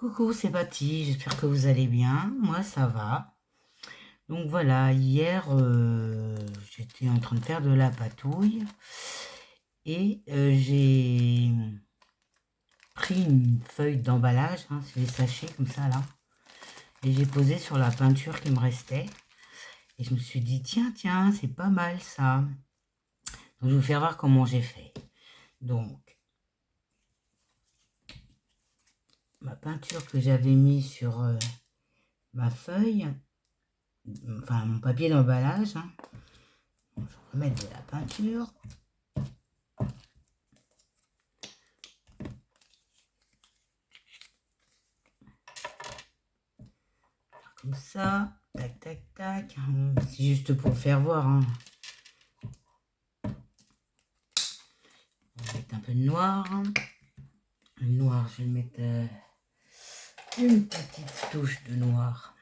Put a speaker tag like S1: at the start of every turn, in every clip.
S1: Coucou, c'est Patty, j'espère que vous allez bien. Moi, ça va. Donc voilà, hier, j'étais en train de faire de la patouille et j'ai pris une feuille d'emballage, hein, c'est des sachets comme ça là, et j'ai posé sur la peinture qui me restait. Et je me suis dit, tiens, c'est pas mal ça. Donc, je vais vous faire voir comment j'ai fait. Donc, ma peinture que j'avais mis sur ma feuille, enfin mon papier d'emballage, hein. Je vais remettre de la peinture. Comme ça, tac, tac, tac. C'est juste pour faire voir, hein. On va mettre un peu de noir. Le noir, je vais mettre une petite touche de noir.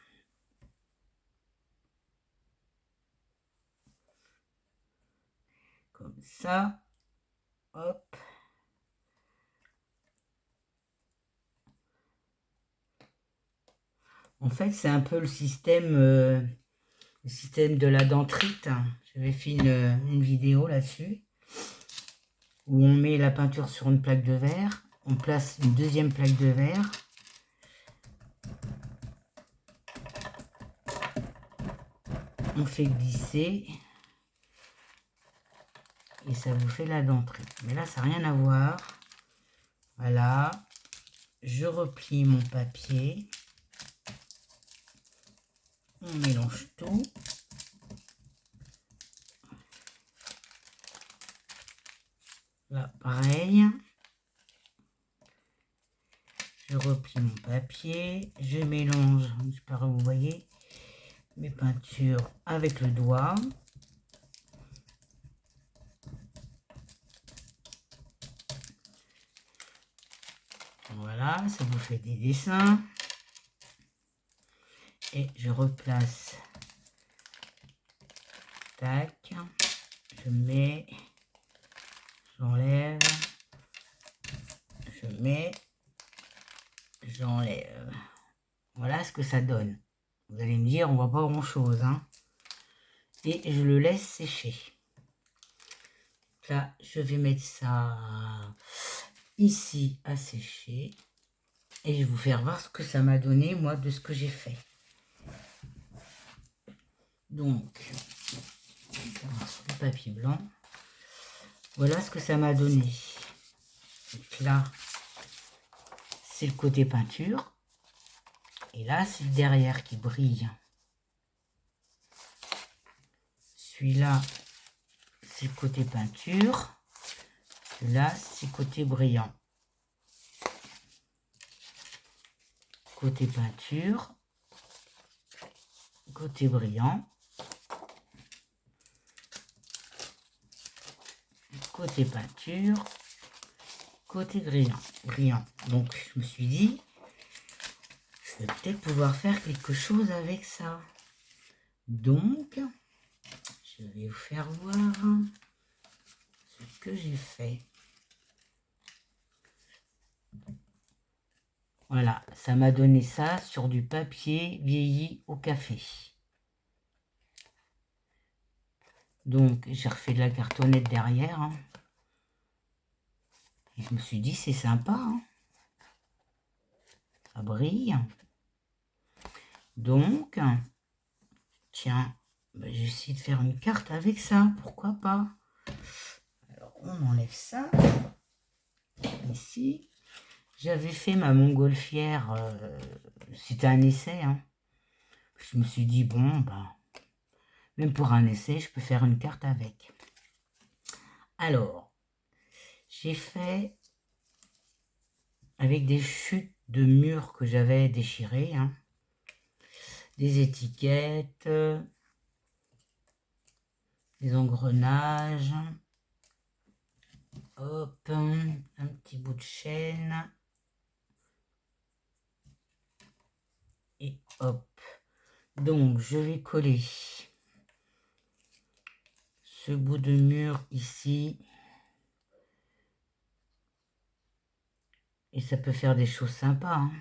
S1: Comme ça. Hop. En fait, c'est un peu le système de la dentrite. J'avais fait une vidéo là-dessus, où on met la peinture sur une plaque de verre. On place une deuxième plaque de verre. On fait glisser. Et ça vous fait la dentrite. Mais là, ça n'a rien à voir. Voilà. Je replie mon papier. On mélange tout. Là, pareil. Je replie mon papier. Je mélange, j'espère que vous voyez, mes peintures avec le doigt. Voilà, ça vous fait des dessins. Et je replace. Tac. Je mets. J'enlève. Je mets. J'enlève. Voilà ce que ça donne. Vous allez me dire, on voit pas grand chose, hein. Et je le laisse sécher. Là, je vais mettre ça ici à sécher. Et je vais vous faire voir ce que ça m'a donné, moi, de ce que j'ai fait. Donc, sur le papier blanc, voilà ce que ça m'a donné. Donc là, c'est le côté peinture. Et là, c'est le derrière qui brille. Celui-là, c'est le côté peinture. Celui-là, c'est le côté brillant. Côté peinture. Côté brillant. Côté peinture. Côté brillant. Donc, je me suis dit, je vais peut-être pouvoir faire quelque chose avec ça. Donc, je vais vous faire voir ce que j'ai fait. Voilà, ça m'a donné ça sur du papier vieilli au café. Donc, j'ai refait de la cartonnette derrière, hein. Et je me suis dit, c'est sympa, hein. Ça brille. Donc, tiens, ben, j'ai essayé de faire une carte avec ça, pourquoi pas. Alors, on enlève ça. Ici, j'avais fait ma montgolfière, c'était un essai, hein. Je me suis dit, bon, ben, même pour un essai, je peux faire une carte avec. Alors, j'ai fait avec des chutes de murs que j'avais déchirées, hein, des étiquettes, des engrenages, hop, un petit bout de chaîne, et hop. Donc, je vais coller ce bout de mur ici. Et ça peut faire des choses sympas, hein.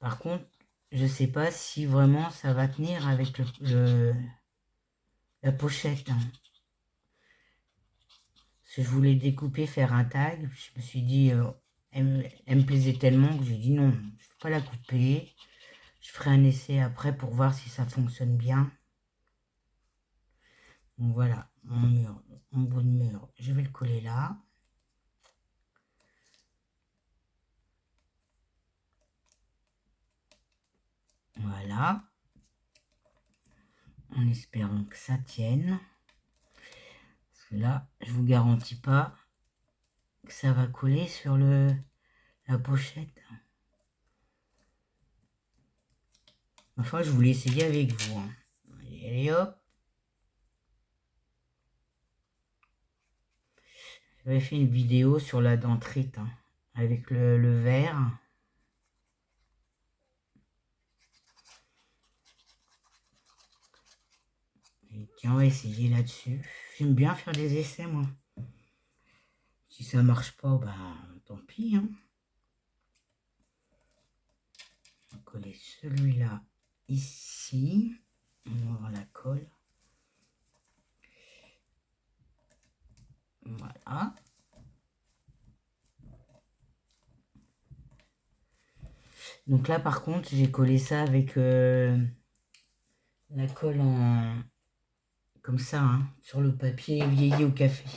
S1: Par contre, je sais pas si vraiment ça va tenir avec la pochette, hein. Parce que je voulais découper, faire un tag. Je me suis dit, elle me plaisait tellement que j'ai dit non, je ne vais pas la couper. Je ferai un essai après pour voir si ça fonctionne bien. Donc voilà, mon mur, mon bout de mur, je vais le coller là. Voilà. En espérant que ça tienne. Parce que là, je vous garantis pas que ça va coller sur la pochette. Enfin, je voulais essayer avec vous, hein. Allez hop. J'avais fait une vidéo sur la dentrite, hein, avec le verre. Et tiens, on va essayer là-dessus. J'aime bien faire des essais, moi. Si ça marche pas, bah tant pis, hein. On va coller celui-là ici. On va avoir la colle. Voilà. Donc là, par contre, j'ai collé ça avec la colle en comme ça, hein, sur le papier vieilli au café.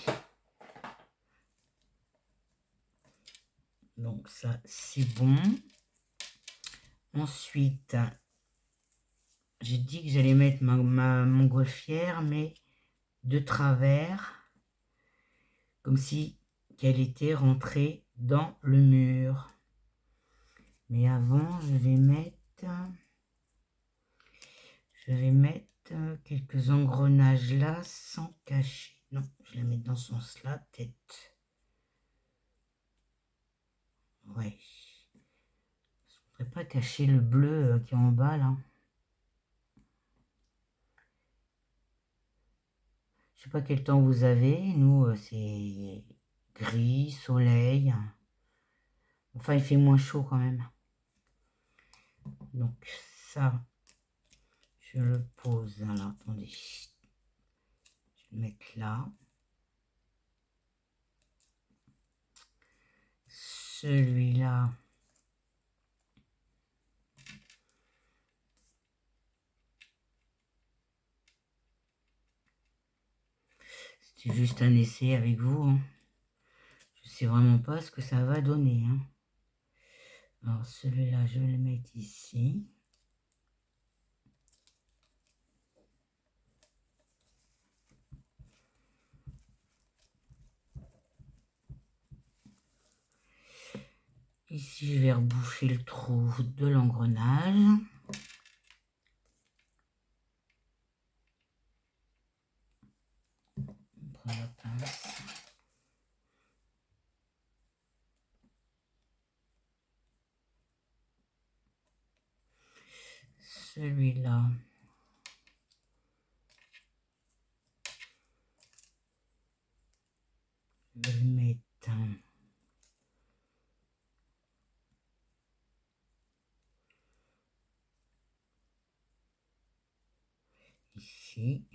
S1: Donc ça, c'est bon. Ensuite, j'ai dit que j'allais mettre ma montgolfière, mais de travers, comme si qu'elle était rentrée dans le mur. Mais avant, je vais mettre quelques engrenages là sans cacher. Non, je la mets dans ce sens-là, peut-être. Ouais. Je ne voudrais pas cacher le bleu qui est en bas là. Je sais pas quel temps vous avez. Nous, c'est gris, soleil. Enfin, il fait moins chaud quand même. Donc ça, je le pose. Alors, attendez. Je vais le mettre là. Celui-là. C'était juste un essai avec vous, hein. Je sais vraiment pas ce que ça va donner, hein. Alors celui-là, je vais le mettre ici. Ici, je vais reboucher le trou de l'engrenage. On prend la pince. Celui-là. Je vais le mettre ici.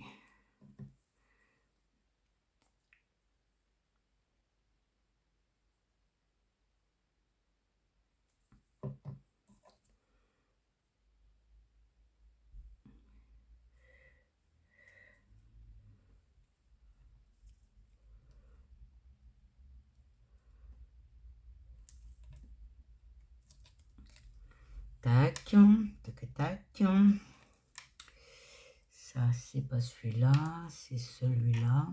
S1: Tac, tac, tac. Ça, c'est pas celui-là, c'est celui-là.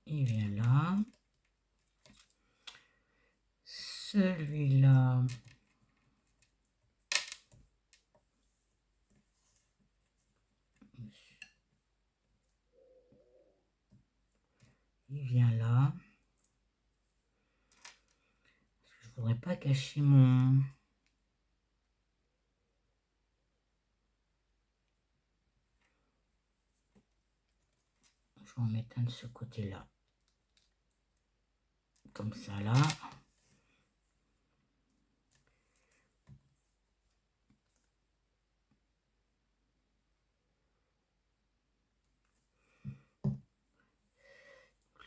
S1: Il vient là. Celui-là. Il vient là. Je voudrais pas cacher mon... Je vais en mettre un de ce côté-là. Comme ça, là.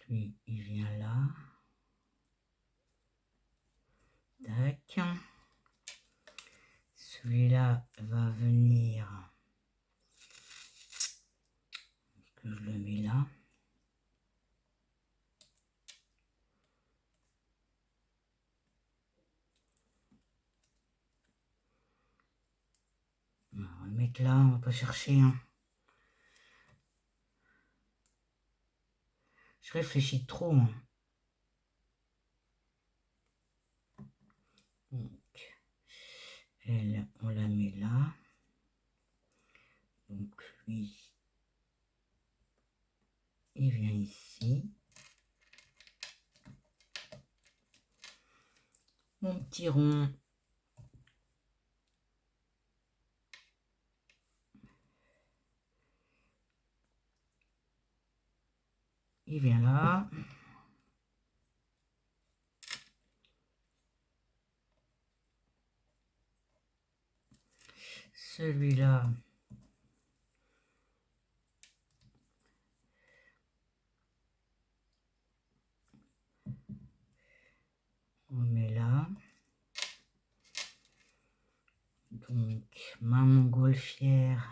S1: Lui, il vient là. Tac. Celui-là va venir. Que je le mets là. On va le mettre là, on va pas chercher. Hein. Je réfléchis trop. Hein. Donc, elle, on la met là. Donc, lui, il vient ici. Mon petit rond. Il vient là. Celui-là, on met là. Donc, ma montgolfière,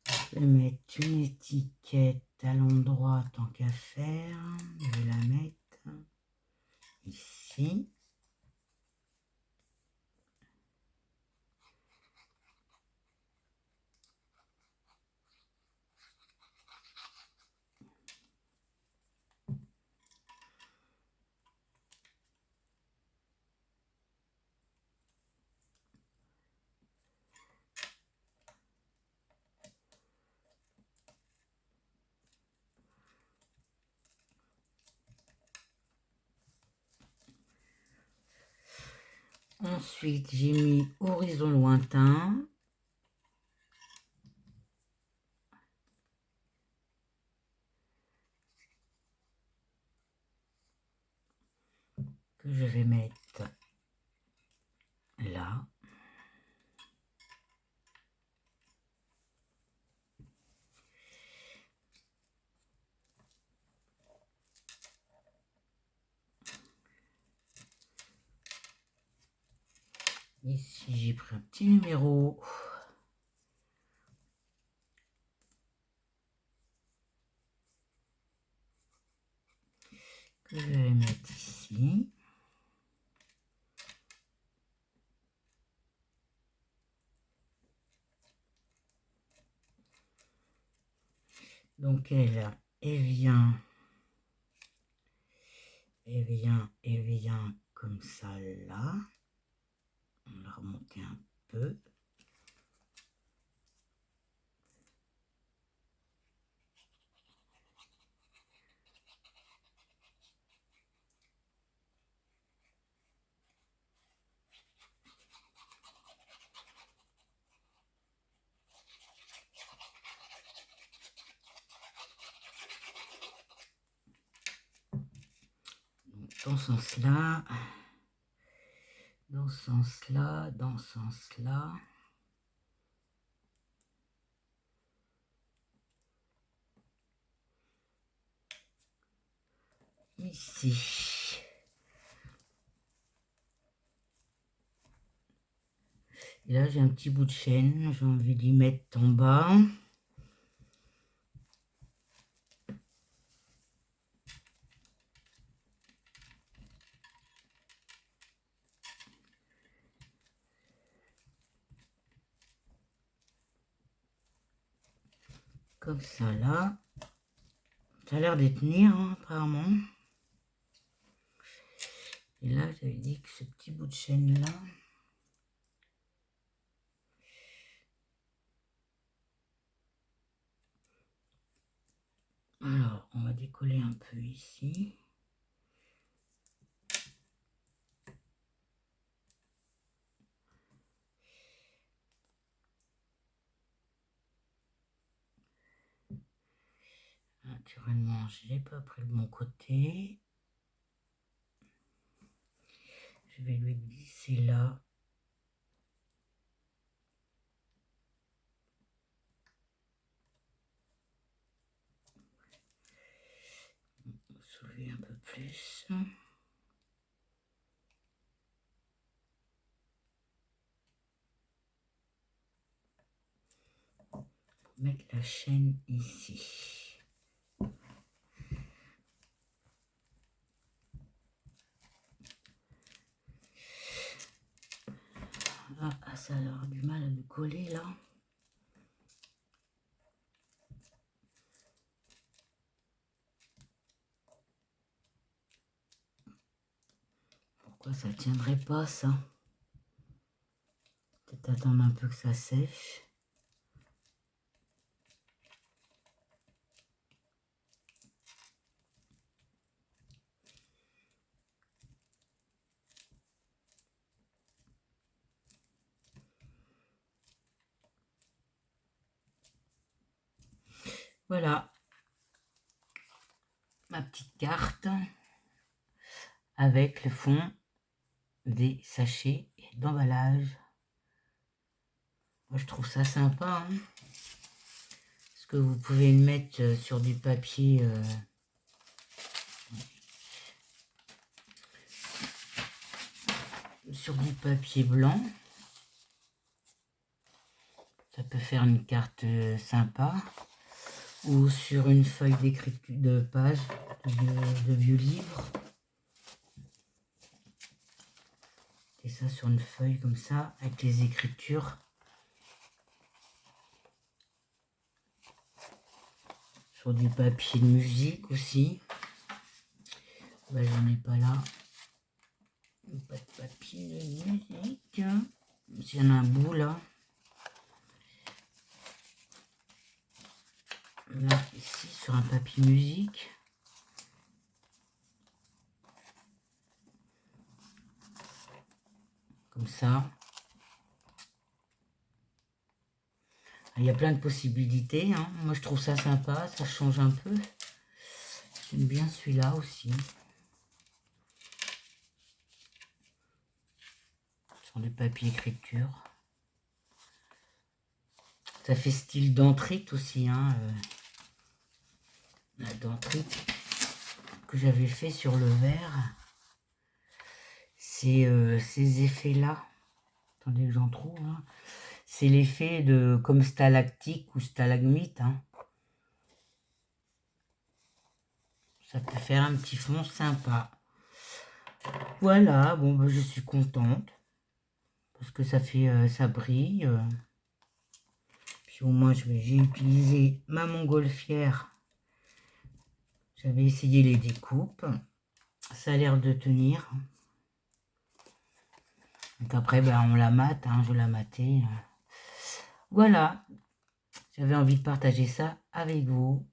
S1: je vais mettre une étiquette à l'endroit tant qu'à faire. Je vais la mettre ici. Ensuite, j'ai mis horizon lointain. Que je vais mettre là. Ici, j'ai pris un petit numéro. Que je vais mettre ici. Donc, elle vient comme ça là. On va remonter un peu. Dans ce sens-là, dans ce sens-là, dans ce sens-là. Ici. Et là, j'ai un petit bout de chaîne, j'ai envie d'y mettre en bas. Comme ça, là. Ça a l'air de tenir, hein, apparemment. Et là, j'avais dit que ce petit bout de chaîne-là... Alors, on va décoller un peu ici. naturellement, je l'ai pas pris de mon côté. Je vais lui glisser là. Soulever un peu plus. Mettre la chaîne ici. Ah, ça a l'air du mal à me coller là. Pourquoi ça tiendrait pas ça? Peut-être attendre un peu que ça sèche. Voilà ma petite carte avec le fond des sachets d'emballage. Moi je trouve ça sympa, hein, parce que vous pouvez le mettre sur du papier blanc. Ça peut faire une carte sympa, ou sur une feuille d'écriture de page de vieux livres. Et ça sur une feuille comme ça avec les écritures. Sur du papier de musique aussi. Ben, j'en ai pas là. Pas de papier de musique. S'il y en a un bout là. Là, ici, sur un papier musique. Comme ça. Il y a plein de possibilités, hein. Moi, je trouve ça sympa. Ça change un peu. J'aime bien celui-là aussi. Sur du papier écriture. Ça fait style dentrite aussi, hein. La dentrite que j'avais fait sur le verre. C'est ces effets-là. Attendez que j'en trouve. Hein. C'est l'effet de comme stalactique ou stalagmite. Hein. Ça peut faire un petit fond sympa. Voilà, bon, ben, je suis contente. Parce que ça fait, ça brille. Puis au moins, j'ai utilisé ma montgolfière. J'avais essayé les découpes. Ça a l'air de tenir. Donc après, ben, on la mate, hein, je la matais. Voilà, j'avais envie de partager ça avec vous.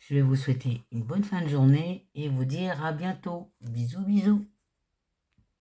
S1: Je vais vous souhaiter une bonne fin de journée et vous dire à bientôt. Bisous, bisous.